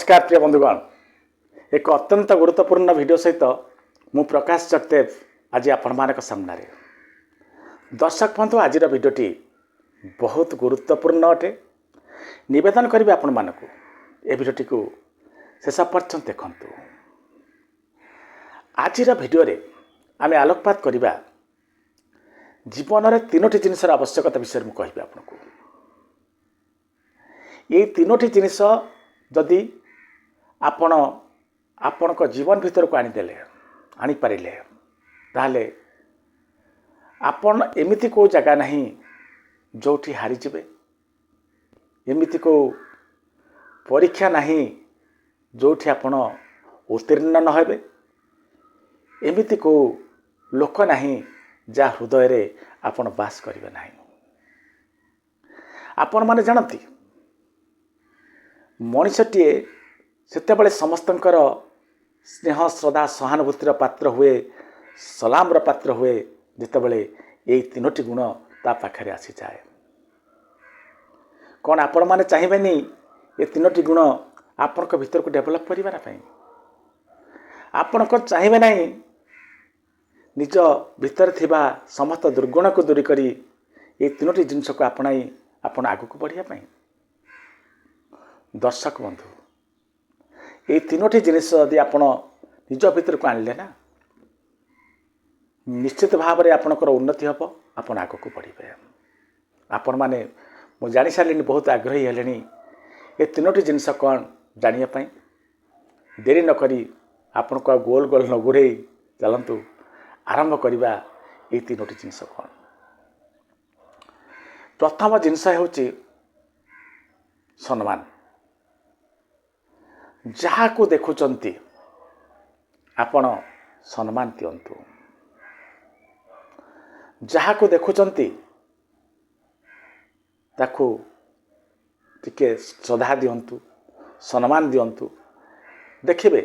नमस्कार प्रिय बंधुगण एक अत्यंत गुरुत्वपूर्ण वीडियो सहित मु प्रकाश जगदेव आज आपण सामने दर्शक बंधु आज भिडटी बहुत गुरुत्वपूर्ण अटे। निवेदन करी आपण मानक ए भिडटी को शेष पर्यंत देखु। आज भिडियो आम आलोकपात करवा जीवन में तीनोटी जिनसर आवश्यकता विषय में कहि आपको। ये तीनोटी जिनिस जदि आपण आपण जीवन भीतर को आनीदे आनीपारे ताहले आपण एमिति को जगह नहीं जोठी हारीजे, एमिति को परीक्षा नहीं जोठी आपण उत्तीर्ण न हेबे, एमिति को लोक नहीं जा हृदय रे आपण बास करिवे नहीं। आपण माने जानती मनुष्यटीए सेतेबेले समस्तंकर स्नेह श्रद्धा सहानुभूतिर पात्र हुए, सलामर पात्र हुए जितेबेले यही तीनोटी गुण ता पाखरे आसी जाए। कौन आपण माने चाहिबेनी ये तीनोटी गुण आपनक भीतर को डेवलप करिबा ना पई? आपण को चाहिबे नहीं निज भीतर थिबा समस्त दुर्गुण को दूरी करी ये तीनोटी जिनिस को आपणाई आपण आगु को बढ़िया पई? दर्शक बंधु ये तीनोटी जिनिस यदि आपण निज भीतर को आनले ना निश्चित भाव में आपणकर उन्नति हम, आपण आग को बढ़े। आपण माने मु जानी सारे बहुत आग्रही हेले ये तीनोटी जिनिस कौन जानापी। देरी नक आपण को गोल गोल न गुरे चलतु आरंभ करवा ये तीनोटी जिनिस कौन। प्रथम जिनस होची सम्मान। जहाँ को देखुचंती आपण सम्मान दियंतु, जहाँ को देखुचंती ताकू टिके श्रद्धा दियंतु, सम्मान दियंतु। देखिबे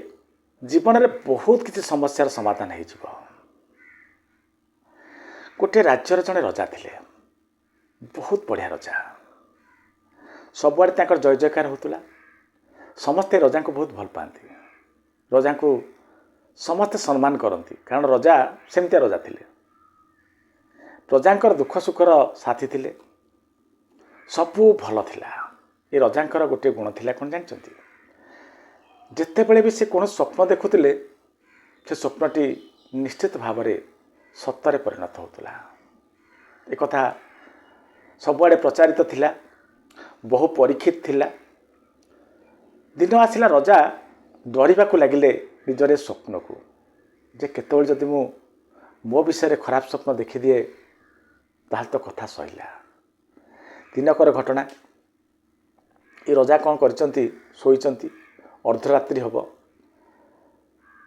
जीवन में बहुत किसी समस्यार समाधान हो जिवो। गोटे राज्यर जड़े रजा थिले, बहुत बढ़िया रजा, सबुआड़े तांकर जय जयकार होतुला। समस्ते रजा को बहुत भल पाती, रजा को समस्ते सम्मान करती कारण रजा सेमतिया रजा थिले, प्रजांकर दुख सुखर साथी थिले, सबू भल थिला। ये रजांकर गोटे गुण थिला कौन जानचंती? जेतेबेले भी से कौन स्वप्न देखुतिले से स्वप्नटी निश्चित भाव में सत्य परिणत होतुला। एक कथा सबुआड़े प्रचारित थिला, बहु परीक्षित थिला। दिन आसला रजा डरवा को लगिले निजरे स्वप्न को जे केतबेले जदि मो विषय खराब स्वप्न देखी दिए ताल तो कथा सहिला। दिनकर घटना ये रजा कौन करचंती, शोइचंती, अर्धरात्रि हब।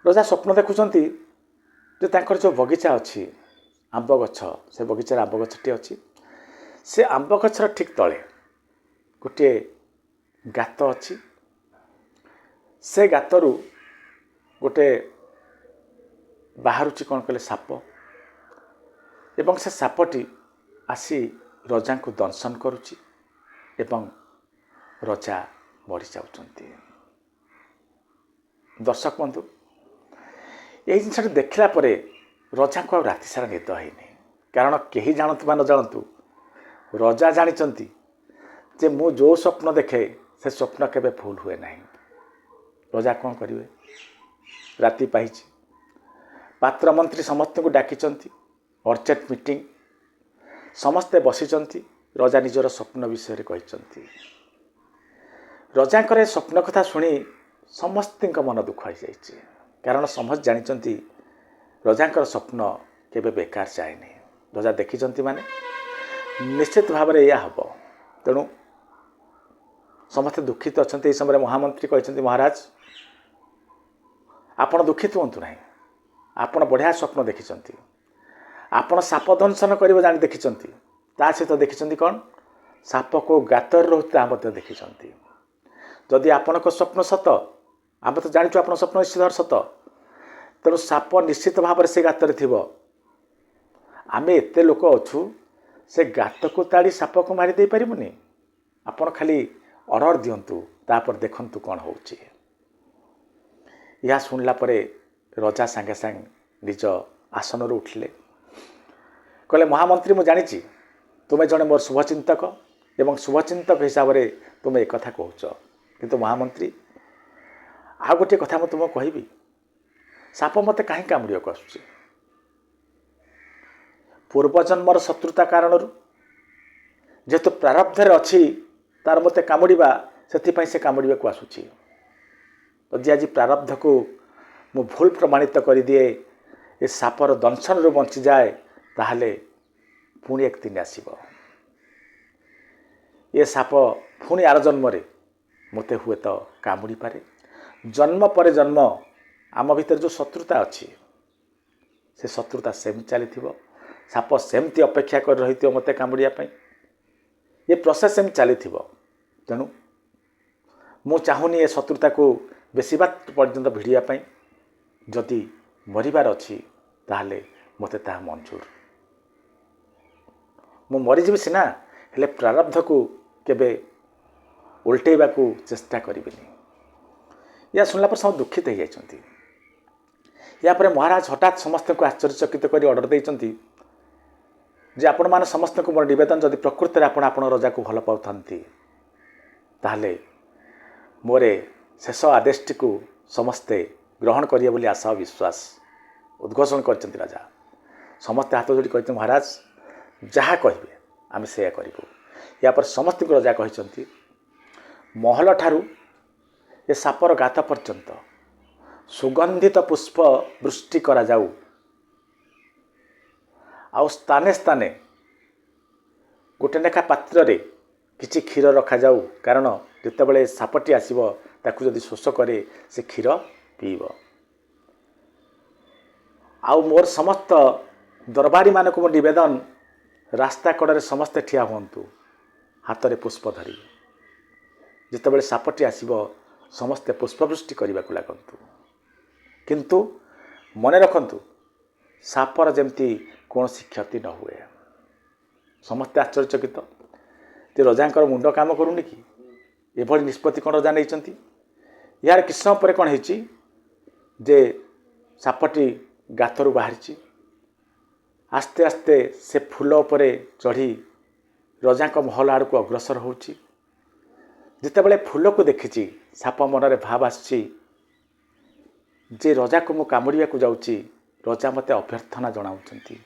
रजा स्वप्न देखुचंती जे तांकर जो बगीचा अच्छी आंब गछ, से बगीचार आंब गछटी अच्छी, से आंब गछर ठीक तले गोटे गात अच्छी। से गातरू गोटे बाहरुची कौन कले साप, एवं से सापटी आसी रजा को दंशन करुची एवं रजा मरी जाउचंती। दर्शक बंधु यही जिनस देखला परे रजा को राति सारा निद हैनी, कारण केही जानतु बा न जानतु रजा जानिचंती जे मु जो स्वप्न देखे से स्वप्न केबे भूल हुए नहीं। रजा कौन करिवे? राति पाइछि, पात्र मंत्री समस्त को डाकिचंती, अर्जेंट मीटिंग, समस्ते बसिचंती। रजा निजर स्वप्न विषय कहिचंती। रजांकर स्वप्न कथा शुणी समस्त मन दुख हो जाइछि, कारण समस्त जानिचंती रजांकर स्वप्न केबे बेकार जाएनी। रजा देखिचंती माने निश्चित भाव में यह हम। तेणु समस्ते दुखित अच्छा। ये समय महामंत्री कहते महाराज आपण दुखित हूँ ना, आपण बढ़िया स्वप्न देखिंट, आपण साप दंशन कर जानी देखिंट, ता सहित देखिंट कौन साप को गातर रोता देखिंट। जदि आपण स्वप्न सत, आम तो जाचु आप स्वप्न निश्चित सत, तेणु साप निश्चित भाव में से गातर थी। आम एत लोक अच्छु से गात को ताड़ी साप को मारी दे पारिबुनी। आपण खाली ऑर्डर दियंतु, तापर देखंतु कौन होउची। ଏହା ଶୁଣିଲା ପରେ ରଜା ସାଙ୍ଗେ ସାଙ୍ଗେ ନିଜ ଆସନରୁ ଉଠିଲେ, କହିଲେ ମହାମନ୍ତ୍ରୀ ମୁଁ ଜାଣିଛି ତୁମେ ଜଣେ ମୋର ଶୁଭଚିନ୍ତକ ଏବଂ ଶୁଭଚିନ୍ତକ ହିସାବରେ ତୁମେ ଏକଥା କହୁଛ, କିନ୍ତୁ ମହାମନ୍ତ୍ରୀ ଆଉ ଗୋଟିଏ କଥା ମୁଁ ତୁମକୁ କହିବି, ସାପ ମୋତେ କାହିଁକି କାମୁଡ଼ିବାକୁ ଆସୁଛି? ପୂର୍ବଜନ୍ମର ଶତ୍ରୁତା କାରଣରୁ ଯେହେତୁ ପ୍ରାରବ୍ଧରେ ଅଛି ତାର ମୋତେ କାମୁଡ଼ିବା, ସେଥିପାଇଁ ସେ କାମୁଡ଼ିବାକୁ ଆସୁଛି। ଯଦି ଆଜି ପ୍ରାରବ୍ଧକୁ ମୁଁ ଭୁଲ ପ୍ରମାଣିତ କରିଦିଏ, ଏ ସାପର ଦଂଶନରୁ ବଞ୍ଚିଯାଏ, ତାହେଲେ ପୁଣି ଏକ ଦିନ ଆସିବ ଏ ସାପ ପୁଣି ଆର ଜନ୍ମରେ ମୋତେ ହୁଏତ କାମୁଡ଼ିପାରେ। ଜନ୍ମ ପରେ ଜନ୍ମ ଆମ ଭିତରେ ଯେଉଁ ଶତ୍ରୁତା ଅଛି ସେ ଶତ୍ରୁତା ସେମିତି ଚାଲିଥିବ, ସାପ ସେମିତି ଅପେକ୍ଷା କରି ରହିଥିବ ମୋତେ କାମୁଡ଼ିବା ପାଇଁ, ଏ ପ୍ରୋସେସ୍ ସେମିତି ଚାଲିଥିବ। ତେଣୁ ମୁଁ ଚାହୁଁନି ଏ ଶତ୍ରୁତାକୁ ବେଶୀ ବାଟ ପର୍ଯ୍ୟନ୍ତ ଭିଡ଼ିବା ପାଇଁ। ଯଦି ମରିବାର ଅଛି ତାହେଲେ ମୋତେ ତାହା ମଞ୍ଜୁର। ମୁଁ ମରିଯିବି ସିନା, ହେଲେ ପ୍ରାରବ୍ଧକୁ କେବେ ଓଲଟେଇବାକୁ ଚେଷ୍ଟା କରିବିନି। ଏହା ଶୁଣିଲା ପରେ ସମସ୍ତେ ଦୁଃଖିତ ହୋଇଯାଇଛନ୍ତି। ଏହାପରେ ମହାରାଜ ହଠାତ୍ ସମସ୍ତଙ୍କୁ ଆଶ୍ଚର୍ଯ୍ୟଚକିତ କରି ଅର୍ଡ଼ର ଦେଇଛନ୍ତି ଯେ ଆପଣମାନେ ସମସ୍ତଙ୍କୁ ମୋର ନିବେଦନ, ଯଦି ପ୍ରକୃତରେ ଆପଣ ରଜାକୁ ଭଲ ପାଉଥାନ୍ତି ତାହେଲେ ମୋର ଶେଷ ଆଦେଶଟିକୁ ସମସ୍ତେ ଗ୍ରହଣ କରିବେ ବୋଲି ଆଶା ଓ ବିଶ୍ୱାସ ଉଦ୍ଘୋଷଣ କରିଛନ୍ତି ରାଜା। ସମସ୍ତେ ହାତ ଯୋଡ଼ି କହିଛନ୍ତି ମହାରାଜ ଯାହା କହିବେ ଆମେ ସେୟା କରିବୁ। ଏହାପରେ ସମସ୍ତଙ୍କୁ ରଜା କହିଛନ୍ତି ମହଲ ଠାରୁ ଏ ସାପର ଗାତ ପର୍ଯ୍ୟନ୍ତ ସୁଗନ୍ଧିତ ପୁଷ୍ପ ବୃଷ୍ଟି କରାଯାଉ, ଆଉ ସ୍ଥାନେ ସ୍ଥାନେ ଗୋଟେ ଲେଖା ପାତ୍ରରେ କିଛି କ୍ଷୀର ରଖାଯାଉ, କାରଣ ଯେତେବେଳେ ସାପଟି ଆସିବ ତାକୁ ଯଦି ଶୋଷ କରେ ସେ କ୍ଷୀର ପିଇବ। ଆଉ ମୋର ସମସ୍ତ ଦରବାରୀମାନଙ୍କୁ ମୋ ନିବେଦନ, ରାସ୍ତା କଡ଼ରେ ସମସ୍ତେ ଠିଆ ହୁଅନ୍ତୁ ହାତରେ ପୁଷ୍ପ ଧରି। ଯେତେବେଳେ ସାପଟି ଆସିବ ସମସ୍ତେ ପୁଷ୍ପବୃଷ୍ଟି କରିବାକୁ ଲାଗନ୍ତୁ, କିନ୍ତୁ ମନେ ରଖନ୍ତୁ ସାପର ଯେମିତି କୌଣସି କ୍ଷତି ନ ହୁଏ। ସମସ୍ତେ ଆଶ୍ଚର୍ଯ୍ୟଚକିତ ଯେ ରଜାଙ୍କର ମୁଣ୍ଡ କାମ କରୁନି କି, ଏଭଳି ନିଷ୍ପତ୍ତି କ'ଣ ରଜା ନେଇଛନ୍ତି? ଏହାର କିଛି ସମୟ ପରେ କ'ଣ ହେଇଛି ଯେ ସାପଟି ଗାତରୁ ବାହାରିଛି, ଆସ୍ତେ ଆସ୍ତେ ସେ ଫୁଲ ଉପରେ ଚଢ଼ି ରଜାଙ୍କ ମହଲ ଆଡ଼କୁ ଅଗ୍ରସର ହେଉଛି। ଯେତେବେଳେ ଫୁଲକୁ ଦେଖିଛି ସାପ ମନରେ ଭାବ ଆସିଛି ଯେ ରଜାକୁ ମୁଁ କାମୁଡ଼ିବାକୁ ଯାଉଛି, ରଜା ମୋତେ ଅଭ୍ୟର୍ଥନା ଜଣାଉଛନ୍ତି।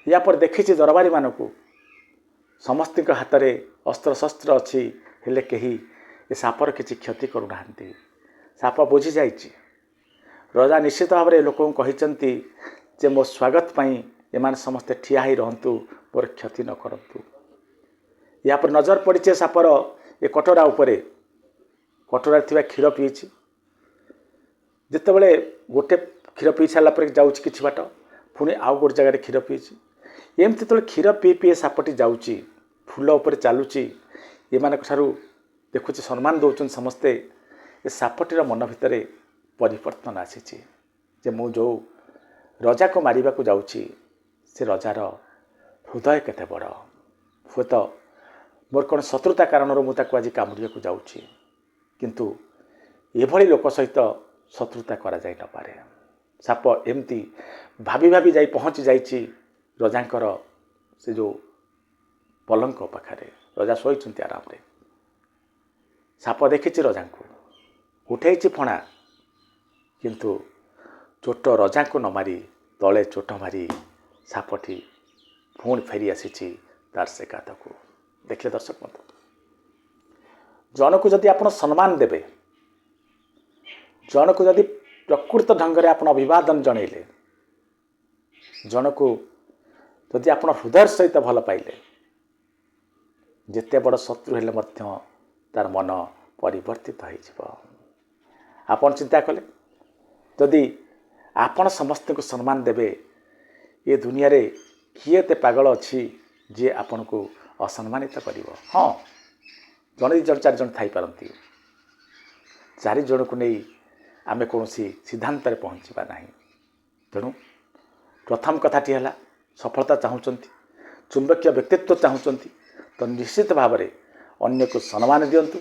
ଏହାପରେ ଦେଖିଛି ଦରବାରୀମାନଙ୍କୁ, ସମସ୍ତଙ୍କ ହାତରେ ଅସ୍ତ୍ରଶସ୍ତ୍ର ଅଛି, ହେଲେ କେହି ଏ ସାପର କିଛି କ୍ଷତି କରୁନାହାନ୍ତି। ସାପ ବୁଝିଯାଇଛି ରଜା ନିଶ୍ଚିତ ଭାବରେ ଲୋକଙ୍କୁ କହିଛନ୍ତି ଯେ ମୋ ସ୍ୱାଗତ ପାଇଁ ଏମାନେ ସମସ୍ତେ ଠିଆ ହୋଇ ରହନ୍ତୁ, ମୋର କ୍ଷତି ନ କରନ୍ତୁ। ଏହାପରେ ନଜର ପଡ଼ିଛି ସାପର ଏ କଟୋରା ଉପରେ, କଟୋରାରେ ଥିବା କ୍ଷୀର ପିଇଛି। ଯେତେବେଳେ ଗୋଟେ କ୍ଷୀର ପିଇ ସାରିଲା ପରେ ଯାଉଛି କିଛି ବାଟ, ପୁଣି ଆଉ ଗୋଟେ ଜାଗାରେ କ୍ଷୀର ପିଇଛି। ଏମିତି ଯେତେବେଳେ କ୍ଷୀର ପିଇ ପିଇ ସାପଟି ଯାଉଛି, ଫୁଲ ଉପରେ ଚାଲୁଛି, ଏମାନଙ୍କ ଠାରୁ ଦେଖୁଛି ସମ୍ମାନ ଦେଉଛନ୍ତି ସମସ୍ତେ। ଏ ସାପଟିର ମନ ଭିତରେ ପରିବର୍ତ୍ତନ ଆସିଛି ଯେ ମୁଁ ଯେଉଁ ରଜାକୁ ମାରିବାକୁ ଯାଉଛି ସେ ରଜାର ହୃଦୟ କେତେ ବଡ଼। ହୁଏତ ମୋର କ'ଣ ଶତ୍ରୁତା କାରଣରୁ ମୁଁ ତାକୁ ଆଜି କାମୁଡ଼ିବାକୁ ଯାଉଛି, କିନ୍ତୁ ଏଭଳି ଲୋକ ସହିତ ଶତ୍ରୁତା କରାଯାଇ ନପାରେ। ସାପ ଏମିତି ଭାବି ଭାବି ଯାଇ ପହଞ୍ଚି ଯାଇଛି ରଜାଙ୍କର ସେ ଯେଉଁ ପଲଙ୍କ ପାଖରେ। ରଜା ଶୋଇଛନ୍ତି ଆରାମରେ। ସାପ ଦେଖିଛି ରଜାଙ୍କୁ, ଉଠେଇଛି ଫଣା, କିନ୍ତୁ ଚୋଟ ରଜାଙ୍କୁ ନ ମାରି ତଳେ ଚୋଟ ମାରି ସାପଟି ପୁଣି ଫେରି ଆସିଛି ତାର ସେ ଗାତକୁ। ଦେଖିଲେ ଦର୍ଶକ ବନ୍ଧୁ, ଜଣକୁ ଯଦି ଆପଣ ସମ୍ମାନ ଦେବେ, ଜଣକୁ ଯଦି ପ୍ରକୃତ ଢଙ୍ଗରେ ଆପଣ ଅଭିବାଦନ ଜଣେଇଲେ, ଜଣକୁ ଯଦି ଆପଣ ହୃଦୟ ସହିତ ଭଲ ପାଇଲେ, ଯେତେ ବଡ଼ ଶତ୍ରୁ ହେଲେ ମଧ୍ୟ ତାର ମନ ପରିବର୍ତ୍ତିତ ହୋଇଯିବ। ଆପଣ ଚିନ୍ତା କଲେ ଯଦି ଆପଣ ସମସ୍ତଙ୍କୁ ସମ୍ମାନ ଦେବେ, ଏ ଦୁନିଆରେ କିଏ ଏତେ ପାଗଳ ଅଛି ଯିଏ ଆପଣଙ୍କୁ ଅସମ୍ମାନିତ କରିବ? ହଁ, ଜଣେ ଦୁଇ ଜଣ ଚାରି ଜଣ ଥାଇପାରନ୍ତି। ଚାରିଜଣକୁ ନେଇ ଆମେ କୌଣସି ସିଦ୍ଧାନ୍ତରେ ପହଞ୍ଚିବା ନାହିଁ। ତେଣୁ ପ୍ରଥମ କଥାଟି ହେଲା, ସଫଳତା ଚାହୁଁଛନ୍ତି, ଚୁମ୍ବକୀୟ ବ୍ୟକ୍ତିତ୍ୱ ଚାହୁଁଛନ୍ତି, ତ ନିଶ୍ଚିତ ଭାବରେ ଅନ୍ୟକୁ ସମ୍ମାନ ଦିଅନ୍ତୁ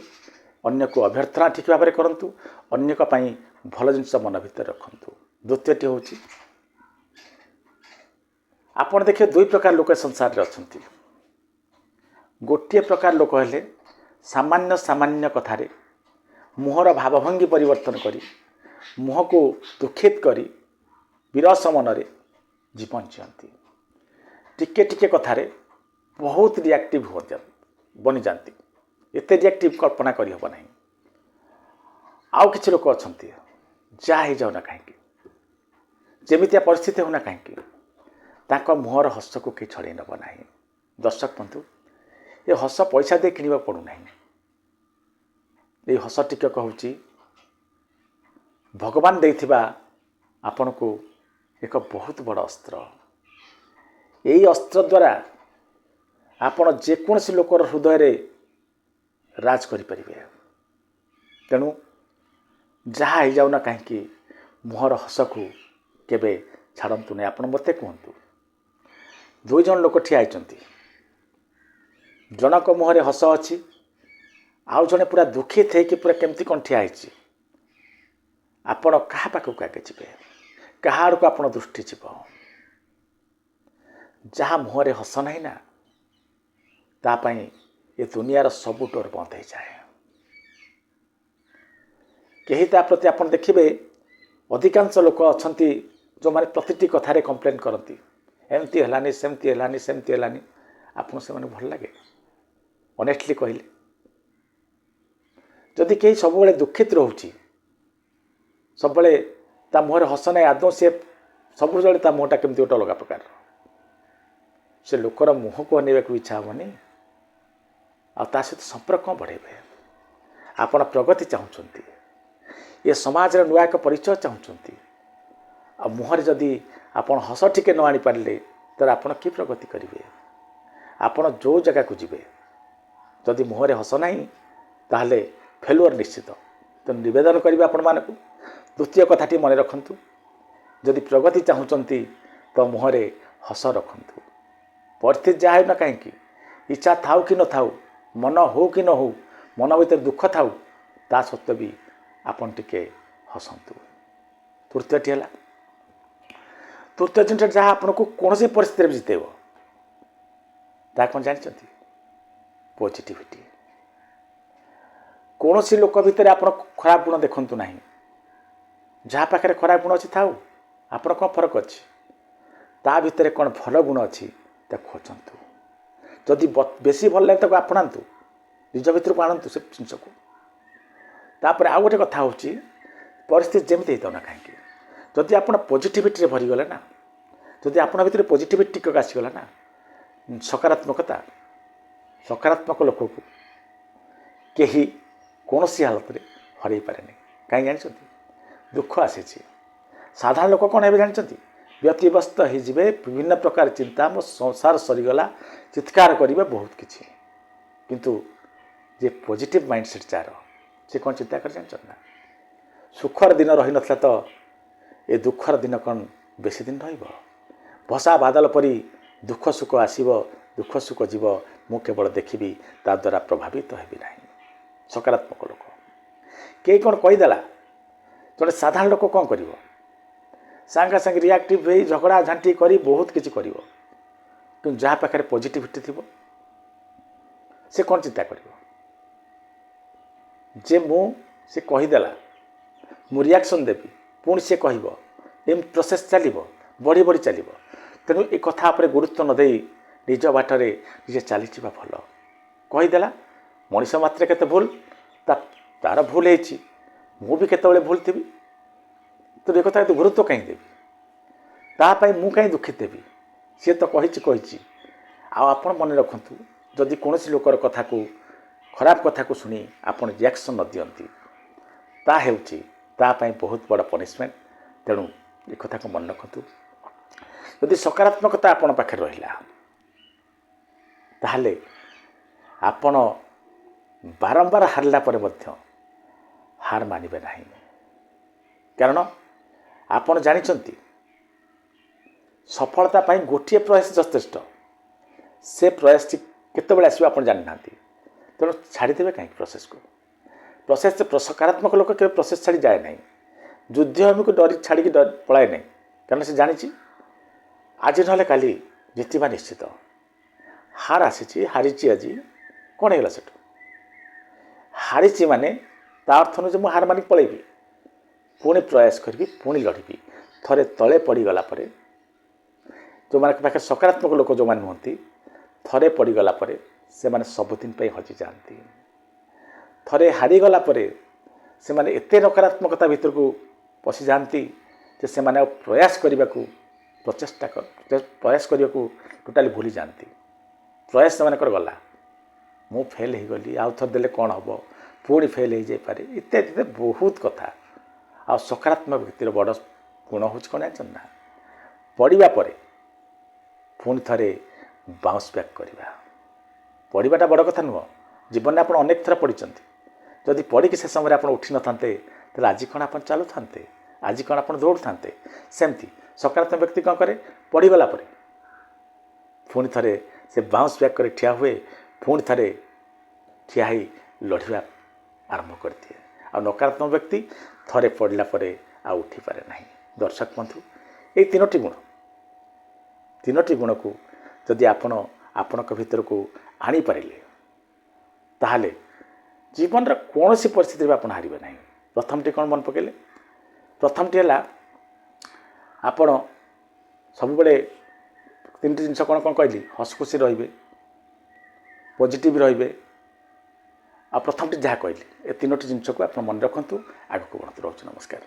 अन्य को अभ्यर्थना ठीक भाव में करूँ, अन्य भल जिनस मन भर रखु। द्वितीयटी हूँ आपड़ देखिए दुई प्रकार लोक संसार में अच्छा। गोटे प्रकार लोक हेले सामान्य सामान्य कथार मुहर भावभंगी परिवर्तन करी मुह को दुखित करी विरस मनरे जीवन जीवती टिके टिके कथार बहुत रिएक्टिव हो बनी जाती। एत रिएक्टिव कल्पना करी हब नहीं। आउ किछि लोक अच्छा जहाँ हो जाऊना कहीं जमितिया परिस्थिति होना कहीं तांको मुहर हस को कि छड़े नब ना। दर्शक बंधु ये हस पैसा दे कि पड़ूना। ये हस टिकक हूँ भगवान देथिबा आपण को एक बहुत बड़ अस्त्र। यही अस्त्र द्वारा आपण जेकोसी लोकर हृदय रे राज करें। तेणु जहाँ हो जाऊना कहीं मुहर हस को केबे छाड़तु नहीं। आप मत कहतु दुई जन लोक ठिया जनक मुहरे हस अच्छी आउ जड़े पूरा दुखित होकर पूरा केमती कौन ठिया आपण क्या पाखक आगे जी क्या आड़ को आप दृष्टि जीव जहाँ मुहरे हस नहीं ना तापाई ये दुनियार सबू डोर बंद हो जाए। कहीं ता प्रति आप देखिए अधिकांश लोक अच्छा जो मैंने प्रतिटी कथार कंप्लेन करती एमती है सेमती है सेमती है आपको से भल लगे ऑनेस्टली कहले जदि कहीं सब दुखित रोचे सब ता मुहर हस ना आदौ सी सब ता मुहटा केमती गोटे अलग प्रकार से लोकर मुह को अनेक इच्छा हेनी आ सहित संपर्क कौन बढ़ेबे। आपण प्रगति चाहते ये समाज नुआ एक परिचय चाहते आ मुहर जदि आपण हस टिके न आनी पारे तो आपण कि प्रगति करेंगे। आपण जो जगह को जीवे जदि मुहरे हस ना ताहले फेलुअर निश्चित। तो निवेदन करेंगे आपण मानक द्वितीय कथाटी मन रखु जदि प्रगति चाहते तो मुहरे हस रखु। परिस्थिति जहाँ ना कहीं इच्छा थाउ कि न थाउ मन हो कि न हो मन भर दुख थाउ ता सत्वे भी आपन टिके हसतु। तृतीयटी है तृतीय जिन जहाँ आपन को कौन सी परिस्थिति में जितेब ता कौन जानते पॉजिटिविटी। कौन सी लोक भितर आप खराब गुण देखु ना जहाँ पाखे खराब गुण अच्छी थाउ आपन कौन फरक अच्छी ता भितर कौन भल गुण अच्छी खोजतु। जदि बेसी भल लगे ताको आपणातु निज भितर को आणतु से जिनस को। तापर आउ गोटे कथा हूँ परिस्थिति जमी होता ना कहीं जदि आप पॉजिटिविटी भरीगले ना जदि आपन भितर पॉजिटिविटी टिकक आसीगला ना सकारात्मकता सकारात्मक लोक को कहीं कौन सी हालत में हर पारे कहीं जानते दुख आसी साधारण लोक कौन है जानते व्यतिव्यस्त होजिबे विभिन्न प्रकार चिंता मो संसार सरीगला चित्कार करेंगे बहुत किसी किंतु जे पॉजिटिव माइंडसेट जार से कौन चिंता कर जानना सुखर दिन रही नथला तो ये दुखर दिन कौन बेसी दिन भसा बादल परी दुख सुख आसब दुख सुख जीव मु केवल देखी ता द्वारा प्रभावित हेबी ना। सकारात्मक लोक कई कौन कहीदेला जड़े साधारण लोक कौन कर सांगे सांगे रिएक्टिव हो झगड़ा झांटी करी बहुत किसी कर कि जहाँ पाखे पॉजिटिविटी थी से कौन चिंता कर जे से कहीदेला मु रिएक्शन देवी पुणी से कह एम प्रोसेस चलो बढ़ी बढ़ी चलो। तेणु ये कथा पर गुरुत्व न दे निज बाटर निजे चली भल कहीदेला मनीष मात्र केते भूल तार भूल हो केतबेले भूल थी तो ये कथा गुरुत्व कहीं देवी तापाई मु कहीं दुखित देवी सी तो कही आपण मन रखु जदि कौन लोकर कथा को खराब कथा को शुणी आप रिएक्शन न दियंती तापाई बहुत बड़ पनिशमेंट। तेणु ये कथा को मन रखु जदि सकारात्मकता आपण पाखे रहा ताहले आपण बारंबार हारला पर मध्य हार मानिबे नहीं। कारण आपण जानिचंती सफलता पाई गोटे प्रयास यथेष्ट से प्रयास केतबेले आसो आप जानी ना तेणु छाड़ीदेवे कहीं प्रोसेस को ପ୍ରୋସେସ୍ ସକାରାତ୍ମକ ଲୋକ କେବେ ପ୍ରୋସେସ୍ ଛାଡ଼ି ଯାଏ ନାହିଁ। ଯୁଦ୍ଧ ଆମକୁ ଡରି ଛାଡ଼ିକି ପଳାଏ ନାହିଁ, କାରଣ ସେ ଜାଣିଛି ଆଜି ନହେଲେ କାଲି ଜିତିବା ନିଶ୍ଚିତ। ହାର ଆସିଛି, ହାରିଛି ଆଜି, କ'ଣ ହେଇଗଲା ସେଠୁ? ହାରିଛି ମାନେ ତା ଅର୍ଥ ନୁହେଁ ଯେ ମୁଁ ହାର ମାନିକି ପଳେଇବି। ପୁଣି ପ୍ରୟାସ କରିବି, ପୁଣି ଲଢ଼ିବି। ଥରେ ତଳେ ପଡ଼ିଗଲା ପରେ, ଯେଉଁମାନଙ୍କ ପାଖରେ ସକାରାତ୍ମକ ଲୋକ ଯେଉଁମାନେ ହୁଅନ୍ତି, ଥରେ ପଡ଼ିଗଲା ପରେ ସେମାନେ ସବୁଦିନ ପାଇଁ ହଜିଯାଆନ୍ତି। ଥରେ ହାରିଗଲା ପରେ ସେମାନେ ଏତେ ନକାରାତ୍ମକତା ଭିତରକୁ ପଶିଯାଆନ୍ତି ଯେ ସେମାନେ ଆଉ ପ୍ରୟାସ କରିବାକୁ ଟୋଟାଲି ଭୁଲି ଯାଆନ୍ତି। ପ୍ରୟାସ ସେମାନଙ୍କର ଗଲା, ମୁଁ ଫେଲ୍ ହେଇଗଲି, ଆଉ ଥରେ ଦେଲେ କ'ଣ ହେବ, ପୁଣି ଫେଲ୍ ହେଇଯାଇପାରେ, ଇତ୍ୟାଦି ବହୁତ କଥା। ଆଉ ସକାରାତ୍ମକ ବ୍ୟକ୍ତିର ବଡ଼ ଗୁଣ ହେଉଛି କ'ଣ ଜାଣିଛନ୍ତି ନା? ପଡ଼ିବା ପରେ ପୁଣି ଥରେ ବାଉନ୍ସ ବ୍ୟାକ୍ କରିବା। ପଡ଼ିବାଟା ବଡ଼ କଥା ନୁହଁ। ଜୀବନରେ ଆପଣ ଅନେକ ଥର ପଡ଼ିଛନ୍ତି। ଯଦି ପଡ଼ିକି ସେ ସମୟରେ ଆପଣ ଉଠିନଥାନ୍ତେ, ତାହେଲେ ଆଜି କ'ଣ ଆପଣ ଚାଲୁଥାନ୍ତେ? ଆଜି କ'ଣ ଆପଣ ଦୌଡ଼ୁଥାନ୍ତେ? ସେମିତି ସକାରାତ୍ମକ ବ୍ୟକ୍ତି କ'ଣ କରେ? ପଡ଼ିଗଲା ପରେ ପୁଣି ଥରେ ସେ ବାଉନ୍ସ ବ୍ୟାକ୍ କରି ଠିଆ ହୁଏ, ପୁଣି ଥରେ ଠିଆ ହେଇ ଲଢ଼ିବା ଆରମ୍ଭ କରିଦିଏ। ଆଉ ନକାରାତ୍ମକ ବ୍ୟକ୍ତି ଥରେ ପଡ଼ିଲା ପରେ ଆଉ ଉଠିପାରେ ନାହିଁ। ଦର୍ଶକ ବନ୍ଧୁ, ଏଇ ତିନୋଟି ଗୁଣକୁ ଯଦି ଆପଣ ଆପଣଙ୍କ ଭିତରକୁ ଆଣିପାରିଲେ, ତାହେଲେ ଜୀବନର କୌଣସି ପରିସ୍ଥିତିରେ ଆପଣ ହାରିବେ ନାହିଁ। ପ୍ରଥମଟି କ'ଣ ମନେ ପକାଇଲେ? ପ୍ରଥମଟି ହେଲା ଆପଣ ସବୁବେଳେ ତିନିଟି ଜିନିଷ କ'ଣ କହିଲି? ହସଖୁସି ରହିବେ, ପଜିଟିଭ୍ ରହିବେ, ଆଉ ପ୍ରଥମଟି ଯାହା କହିଲି, ଏ ତିନୋଟି ଜିନିଷକୁ ଆପଣ ମନେ ରଖନ୍ତୁ। ଆଗକୁ ବଢ଼ନ୍ତୁ। ରହୁଛି, ନମସ୍କାର।